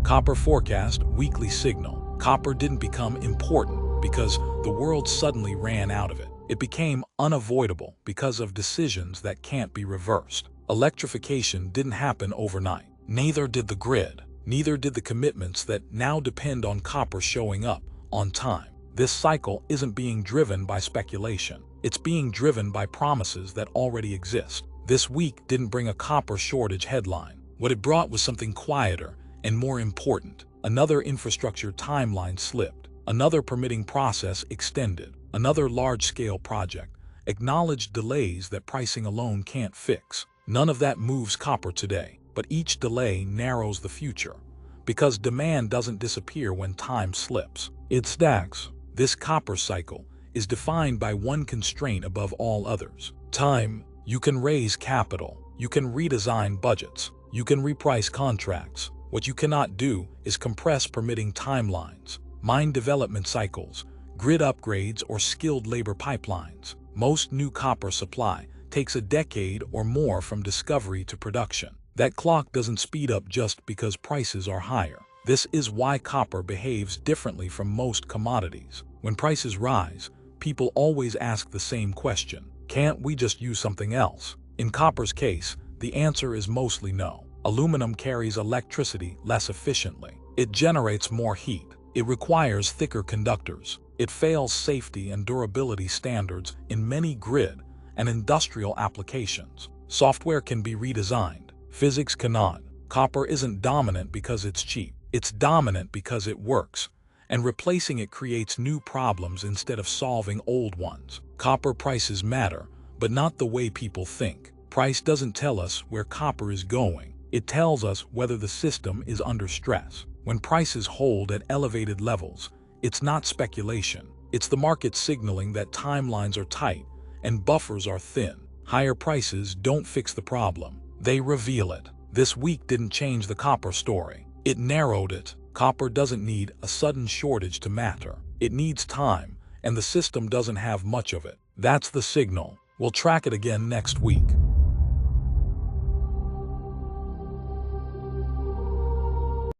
Copper forecast weekly signal. Copper didn't become important because the world suddenly ran out of it. It became unavoidable because of decisions that can't be reversed. Electrification didn't happen overnight. Neither did the grid. Neither did the commitments that now depend on copper showing up on time. This cycle isn't being driven by speculation. It's being driven by promises that already exist. This week didn't bring a copper shortage headline. What it brought was something quieter and more important. Another infrastructure timeline slipped. Another permitting process extended. Another large-scale project acknowledged delays that pricing alone can't fix. None of that moves copper today, but each delay narrows the future. Because demand doesn't disappear when time slips. It stacks. This copper cycle is defined by one constraint above all others: time. You can raise capital. You can redesign budgets. You can reprice contracts. What you cannot do is compress permitting timelines, mine development cycles, grid upgrades, or skilled labor pipelines. Most new copper supply takes a decade or more from discovery to production. That clock doesn't speed up just because prices are higher. This is why copper behaves differently from most commodities. When prices rise, people always ask the same question: can't we just use something else? In copper's case, the answer is mostly no. Aluminum carries electricity less efficiently. It generates more heat. It requires thicker conductors. It fails safety and durability standards in many grid and industrial applications. Software can be redesigned. Physics cannot. Copper isn't dominant because it's cheap. It's dominant because it works, and replacing it creates new problems instead of solving old ones. Copper prices matter, but not the way people think. Price doesn't tell us where copper is going. It tells us whether the system is under stress. When prices hold at elevated levels, it's not speculation. It's the market signaling that timelines are tight and buffers are thin. Higher prices don't fix the problem. They reveal it. This week didn't change the copper story. It narrowed it. Copper doesn't need a sudden shortage to matter. It needs time, and the system doesn't have much of it. That's the signal. We'll track it again next week.